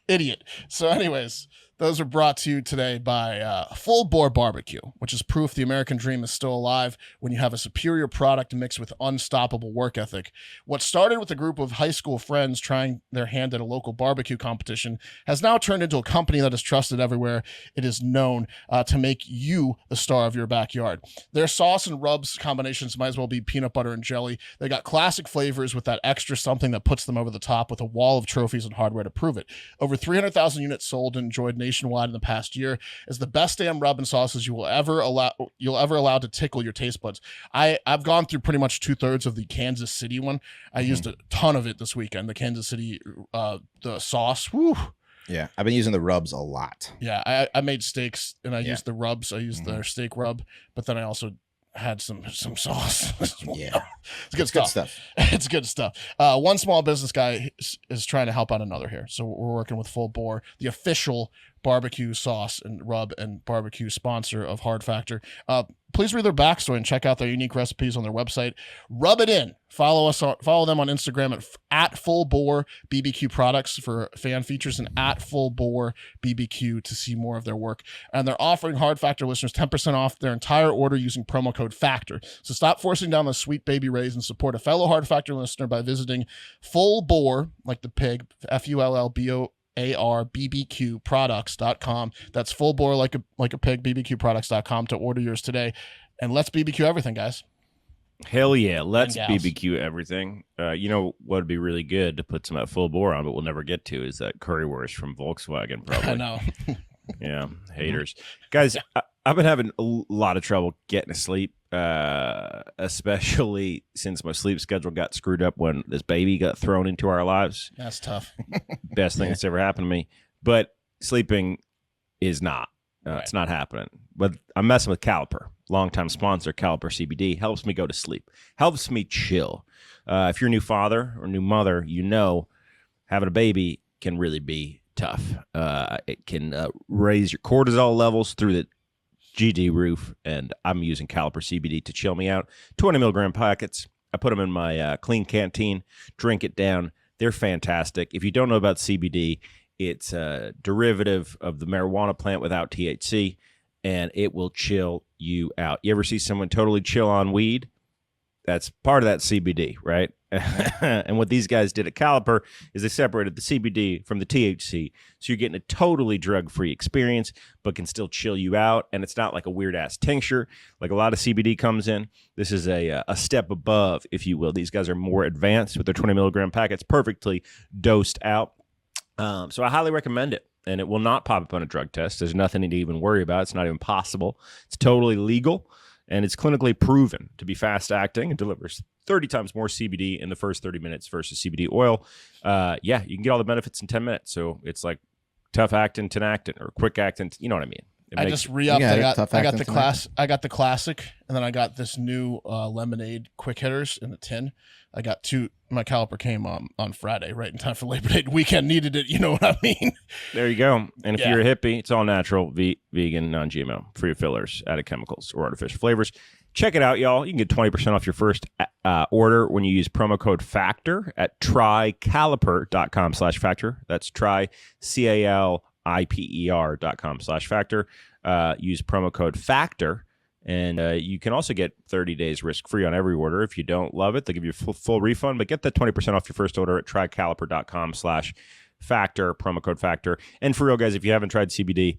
Idiot. So anyways, those are brought to you today by Full Bore Barbecue, which is proof the American dream is still alive when you have a superior product mixed with unstoppable work ethic. What started with a group of high school friends trying their hand at a local barbecue competition has now turned into a company that is trusted everywhere it is known, to make you the star of your backyard. Their sauce and rubs combinations might as well be peanut butter and jelly. They got classic flavors with that extra something that puts them over the top, with a wall of trophies and hardware to prove it. Over 300,000 units sold and enjoyed nationwide in the past year, is the best damn rub and sauces you'll ever allow to tickle your taste buds. I've gone through pretty much 2/3 of the Kansas City one. I used a ton of it this weekend. The Kansas City the sauce. Woo. Yeah, I've been using the rubs a lot. Yeah, I made steaks and I used the rubs. I used their steak rub, but then I also had some sauce. Yeah, it's good stuff. It's good stuff. One small business guy is trying to help out another here. So we're working with Full Bore, the official barbecue sauce and rub and barbecue sponsor of Hard Factor. Please read their backstory and check out their unique recipes on their website. Rub it in. Follow them on Instagram at Full Bore BBQ Products for fan features, and at Full Bore BBQ to see more of their work. And they're offering Hard Factor listeners 10% off their entire order using promo code FACTOR. So stop forcing down the sweet baby rays and support a fellow Hard Factor listener by visiting Full Bore, like the pig, FULLBOAR BBQ products.com. That's Full Bore like a pig, BBQ products.com to order yours today. And let's BBQ everything, guys. Hell yeah, let's BBQ everything. You know what would be really good to put some at Full Bore on, but we'll never get to, is that currywurst from Volkswagen, probably. I know. Yeah, haters. Guys, I've been having a lot of trouble getting to sleep, especially since my sleep schedule got screwed up when this baby got thrown into our lives. That's tough. Best thing that's ever happened to me. But sleeping is not. It's not happening. But I'm messing with Caliper. Longtime sponsor, Caliper CBD. Helps me go to sleep. Helps me chill. If you're a new father or new mother, you know having a baby can really be tough. It can raise your cortisol levels through the GD roof, and I'm using Caliper CBD to chill me out. 20 milligram packets. I put them in my clean canteen, drink it down. They're fantastic. If you don't know about CBD, it's a derivative of the marijuana plant without THC, and it will chill you out. You ever see someone totally chill on weed? That's part of that CBD, right? And what these guys did at Caliper is they separated the CBD from the THC. So you're getting a totally drug-free experience, but can still chill you out. And it's not like a weird-ass tincture like a lot of CBD comes in. This is a step above, if you will. These guys are more advanced with their 20 milligram packets, perfectly dosed out. So I highly recommend it. And it will not pop up on a drug test. There's nothing to even worry about. It's not even possible. It's totally legal. And it's clinically proven to be fast-acting and delivers 30 times more CBD in the first 30 minutes versus CBD oil. Yeah, you can get all the benefits in 10 minutes. So it's like tough-acting, tenactin, or quick-acting. You know what I mean? I just re-upped. I got the classic, and then I got this new lemonade quick hitters in the tin. I got two. My Caliper came on Friday, right in time for Labor Day weekend. Needed it, you know what I mean? There you go. And if you're a hippie, it's all natural, vegan, non-GMO, free of fillers, added chemicals, or artificial flavors. Check it out, y'all. You can get 20% off your first order when you use promo code FACTOR at trycaliper.com/factor. That's trycaliper.com/factor. Use promo code FACTOR. And you can also get 30 days risk-free on every order. If you don't love it, they'll give you a full refund. But get that 20% off your first order at trycaliper.com/factor, promo code FACTOR. And for real, guys, if you haven't tried CBD,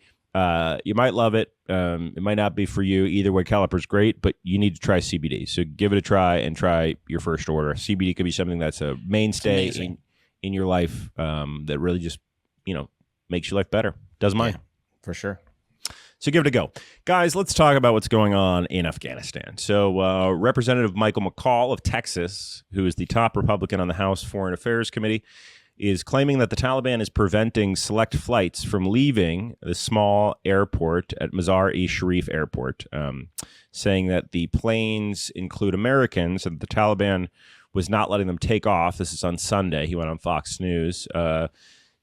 you might love it. It might not be for you. Either way, Caliper's great, but you need to try CBD. So give it a try and try your first order. CBD could be something that's a mainstay in your life that really just, makes your life better. Does mine. Yeah, for sure. So give it a go. Guys, let's talk about what's going on in Afghanistan. So Representative Michael McCall of Texas, who is the top Republican on the House Foreign Affairs Committee, is claiming that the Taliban is preventing select flights from leaving the small airport at Mazar-i-Sharif Airport, saying that the planes include Americans and the Taliban was not letting them take off. This is on Sunday. He went on Fox News,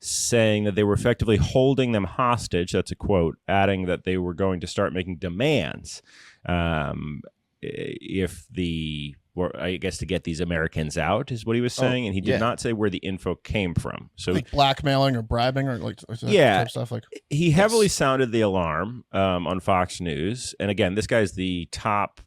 saying that they were effectively holding them hostage. That's a quote, adding that they were going to start making demands I guess to get these Americans out is what he was saying. And he did not say where the info came from. So like blackmailing or bribing or type stuff like. He heavily sounded the alarm on Fox News. And again, this guy's the top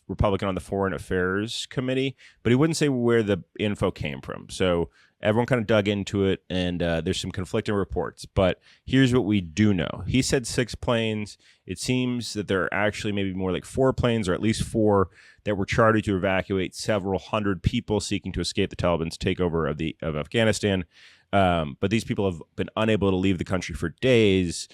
Republican on the Foreign Affairs Committee, but he wouldn't say where the info came from. So everyone kind of dug into it, and there's some conflicting reports. But here's what we do know. He said 6 planes. It seems that there are actually maybe more like 4 planes, or at least 4, that were chartered to evacuate several hundred people seeking to escape the Taliban's takeover of Afghanistan. But these people have been unable to leave the country for days.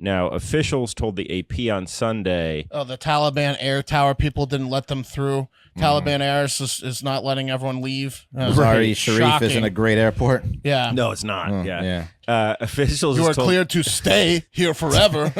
Now, officials told the AP on Sunday... Oh, the Taliban air tower people didn't let them through. Taliban Air is not letting everyone leave. Mazar-i-Sharif isn't a great airport. Yeah. No, it's not. Officials... You are cleared to stay here forever.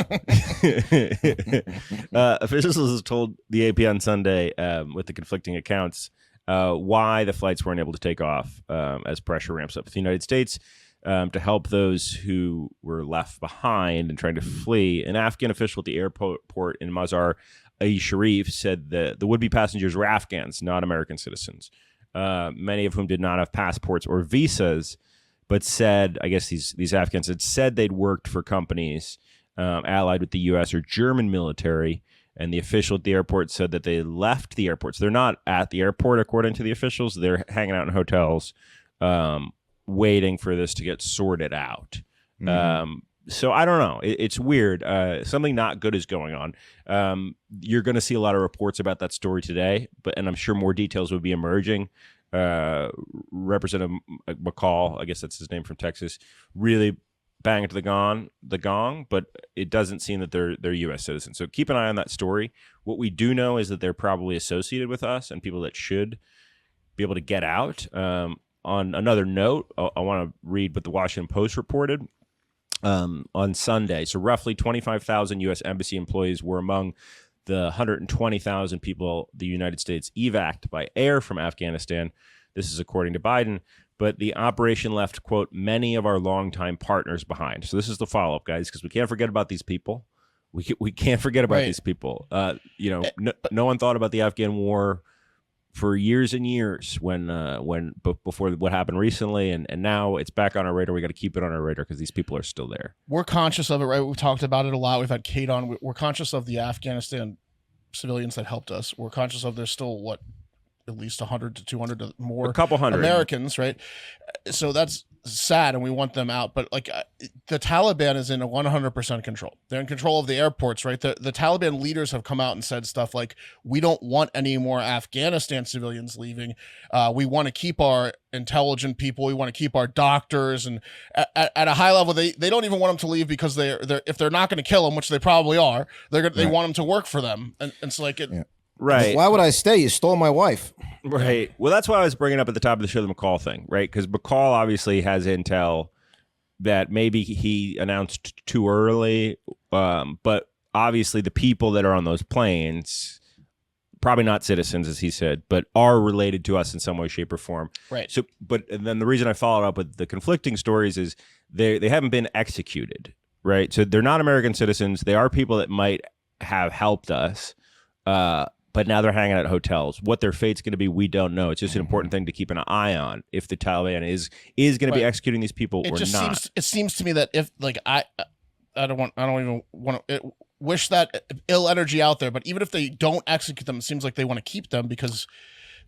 Officials has told the AP on Sunday, with the conflicting accounts, why the flights weren't able to take off as pressure ramps up. The United States... to help those who were left behind and trying to flee. An Afghan official at the airport in Mazar-i-Sharif said that the would-be passengers were Afghans, not American citizens, many of whom did not have passports or visas, but said, I guess these Afghans had said they'd worked for companies allied with the U.S. or German military, and the official at the airport said that they left the airport. So they're not at the airport, according to the officials. They're hanging out in hotels, waiting for this to get sorted out. So I don't know. It's weird. Something not good is going on. You're going to see a lot of reports about that story today, and I'm sure more details will be emerging. Representative McCall, I guess that's his name, from Texas, really banged the gong, but it doesn't seem that they're U.S. citizens. So keep an eye on that story. What we do know is that they're probably associated with us and people that should be able to get out. On another note, I want to read what the Washington Post reported on Sunday. So roughly 25,000 U.S. Embassy employees were among the 120,000 people the United States evac'd by air from Afghanistan. This is according to Biden. But the operation left, quote, many of our longtime partners behind. So this is the follow-up, guys, because we can't forget about these people. We can't forget about these people. No one thought about the Afghan war for years and years before what happened recently, and now it's back on our radar. We got to keep it on our radar because these people are still there. We're conscious of it, right? We've talked about it a lot. We've had Kate on. We're conscious of the Afghanistan civilians that helped us. We're conscious of there's still at least 100 to 200 more, a couple hundred Americans, right? So that's sad, and we want them out. But the Taliban is in 100% control. They're in control of the airports, right? The Taliban leaders have come out and said stuff like, "We don't want any more Afghanistan civilians leaving. We want to keep our intelligent people. We want to keep our doctors." And at a high level, they don't even want them to leave because they're if they're not going to kill them, which they probably are, they want them to work for them. And it's like it. Yeah. Right. Why would I stay? You stole my wife. Right. Well, that's why I was bringing up at the top of the show the McCall thing, right? Because McCall obviously has intel that maybe he announced too early, but obviously the people that are on those planes, probably not citizens, as he said, but are related to us in some way, shape, or form. Right. So, and then the reason I followed up with the conflicting stories is they haven't been executed, right? So they're not American citizens. They are people that might have helped us. but now they're hanging out at hotels. What their fate's going to be, we don't know. It's just an important thing to keep an eye on if the Taliban is going to be executing these people or not. It seems to me that if like I don't even want to wish that ill energy out there, but even if they don't execute them, it seems like they want to keep them because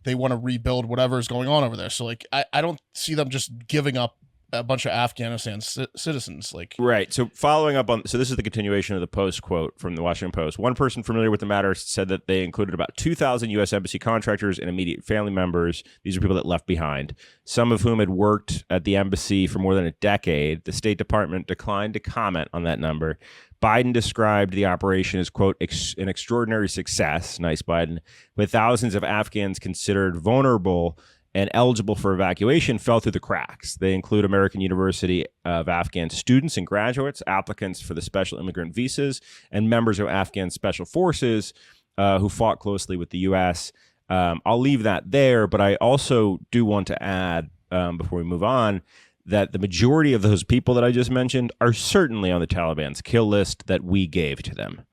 they want to rebuild whatever is going on over there. So like I don't see them just giving up a bunch of Afghanistan citizens. Like right. So following up on, so this is the continuation of the Post quote from the Washington Post. One person familiar with the matter said that they included about 2,000 U.S. embassy contractors and immediate family members. These are people that left behind, some of whom had worked at the embassy for more than a decade. The State Department declined to comment on that number. Biden described the operation as, quote, an extraordinary success, nice Biden, with thousands of Afghans considered vulnerable and eligible for evacuation fell through the cracks. They include American University of Afghan students and graduates, applicants for the special immigrant visas, and members of Afghan special forces who fought closely with the U.S. I'll leave that there, but I also do want to add, before we move on, that the majority of those people that I just mentioned are certainly on the Taliban's kill list that we gave to them.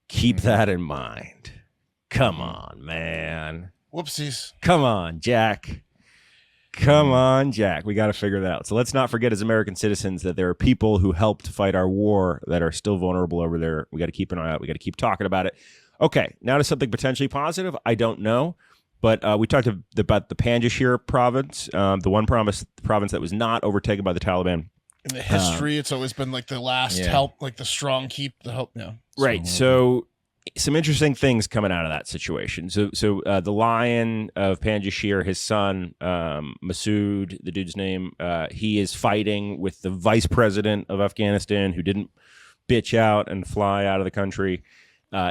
Keep that in mind. Come on, man. Whoopsies. Come on, Jack. Come on, Jack. We got to figure that out. So let's not forget as American citizens that there are people who helped fight our war that are still vulnerable over there. We got to keep an eye out. We got to keep talking about it. Okay, now to something potentially positive. I don't know, but we talked about the Panjshir province, the one province that was not overtaken by the Taliban. In the history, it's always been like the last help, like the strong keep the help. Yeah. Right. So some interesting things coming out of that situation. So the Lion of Panjshir, his son, Masood, the dude's name, he is fighting with the vice president of Afghanistan who didn't bitch out and fly out of the country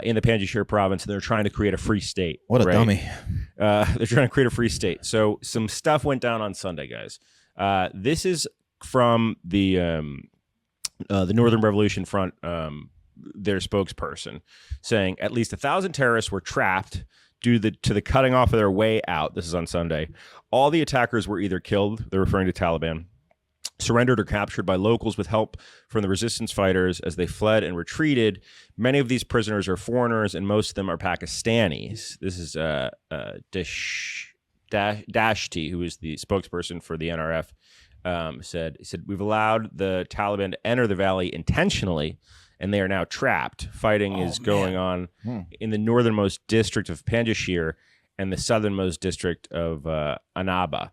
in the Panjshir province. And they're trying to create a free state. What a dummy. They're trying to create a free state. So some stuff went down on Sunday, guys. This is from the Northern Revolution Front, their spokesperson, saying at least 1,000 terrorists were trapped due to the cutting off of their way out. This is on Sunday. All the attackers were either killed, they're referring to Taliban, surrendered or captured by locals with help from the resistance fighters as they fled and retreated. Many of these prisoners are foreigners, and most of them are Pakistanis. This is Dashti, who is the spokesperson for the NRF, said, we've allowed the Taliban to enter the valley intentionally, and they are now trapped. Fighting is going on in the northernmost district of Panjshir and the southernmost district of Annaba.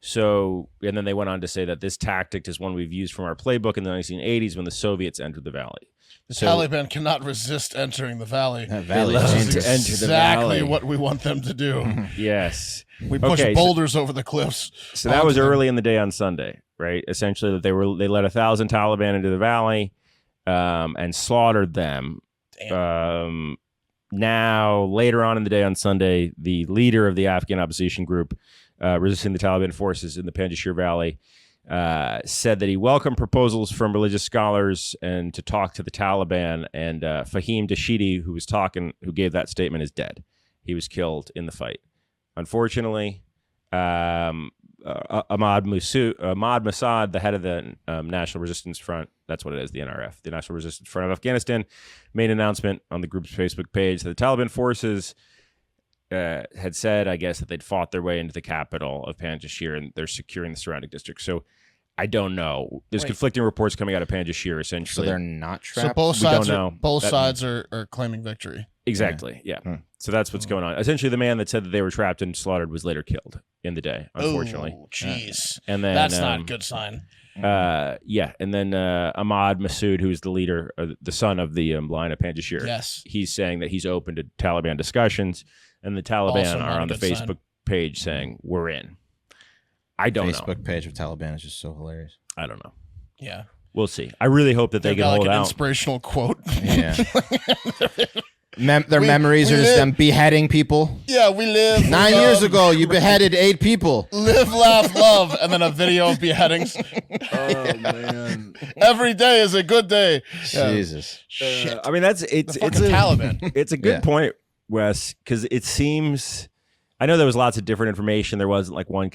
So, and then they went on to say that this tactic is one we've used from our playbook in the 1980s when the Soviets entered the valley. The Taliban cannot resist entering the valley. That valley That's is exactly what we want them to do. Yes. We push boulders over the cliffs. So that was early in the day on Sunday, right? Essentially, that they let 1,000 Taliban into the valley and slaughtered them. Now, later on in the day on Sunday, the leader of the Afghan opposition group resisting the Taliban forces in the Panjshir Valley said that he welcomed proposals from religious scholars and to talk to the Taliban. And Fahim Dashidi, who gave that statement, is dead. He was killed in the fight. Unfortunately, Ahmad Masad, the head of the National Resistance Front, that's what it is, the NRF, the National Resistance Front of Afghanistan, made an announcement on the group's Facebook page that the Taliban forces had said, I guess, that they'd fought their way into the capital of Panjshir and they're securing the surrounding district. So I don't know. There's conflicting reports coming out of Panjshir, essentially. So they're not trapped? So both sides are claiming victory. Exactly, yeah. So that's what's going on. Essentially, the man that said that they were trapped and slaughtered was later killed in the day, unfortunately. Oh, jeez. And then that's not a good sign. And then Ahmad Masood, who is the leader, the son of the line of Panjshir, he's saying that he's open to Taliban discussions, and the Taliban are on the Facebook page saying, we're in. I don't know. Facebook page of Taliban is just so hilarious. I don't know. Yeah. We'll see. I really hope that they can hold out. Inspirational quote. Yeah. Their memories are just them beheading people. Yeah, we live. 9 years ago, you beheaded 8 people. Live, laugh, love, and then a video of beheadings. Oh man! Every day is a good day. Jesus. I mean, it's Taliban. It's a good point, Wes, because it seems. I know there was lots of different information. There wasn't like one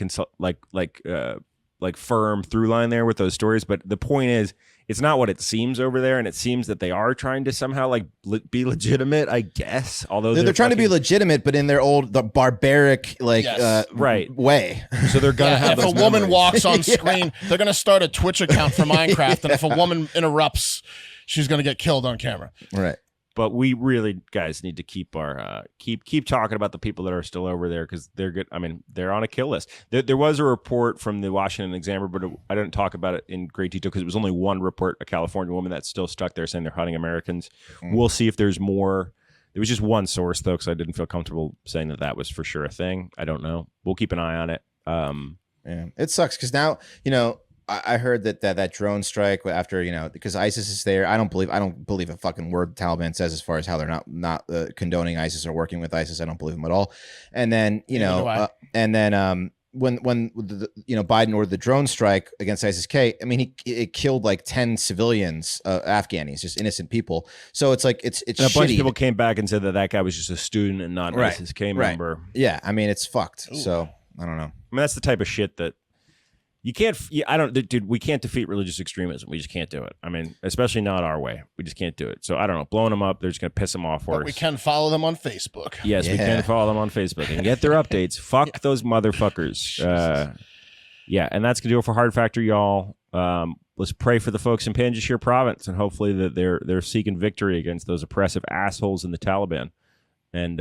firm through line there with those stories, but the point is, it's not what it seems over there, and it seems that they are trying to somehow like be legitimate, I guess. Although they're trying to be legitimate, but in their the barbaric right way. So they're gonna have. If a woman walks on screen, they're gonna start a Twitch account for Minecraft, and if a woman interrupts, she's gonna get killed on camera. Right. But we really, guys, need to keep our keep talking about the people that are still over there because they're good. I mean, they're on a kill list. There was a report from the Washington Examiner, but I didn't talk about it in great detail because it was only one report, a California woman that's still stuck there saying they're hunting Americans. We'll see if there's more. There was just one source, though, because I didn't feel comfortable saying that was for sure a thing. I don't know. We'll keep an eye on it. Yeah, it sucks because now, I heard that drone strike after, because ISIS is there. I don't believe a fucking word the Taliban says as far as how they're not condoning ISIS or working with ISIS. I don't believe them at all. And then, when Biden ordered the drone strike against ISIS-K, I mean, it killed like 10 civilians, Afghanis, just innocent people. So it's like it's and a bunch of people came back and said that guy was just a student and not an ISIS-K member. Yeah, I mean, it's fucked. Ooh. So I don't know. I mean, that's the type of shit that you can't. Dude, we can't defeat religious extremism. We just can't do it. I mean, especially not our way. We just can't do it. So I don't know. Blowing them up, they're just gonna piss them off. But we can follow them on Facebook. Yes, we can follow them on Facebook and get their updates. Fuck those motherfuckers. And that's gonna do it for Hard Factor, y'all. Let's pray for the folks in Panjshir province and hopefully that they're seeking victory against those oppressive assholes in the Taliban. And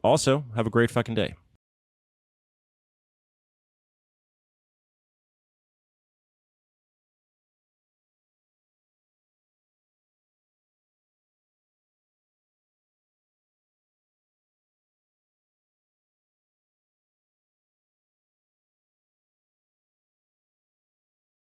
also have a great fucking day.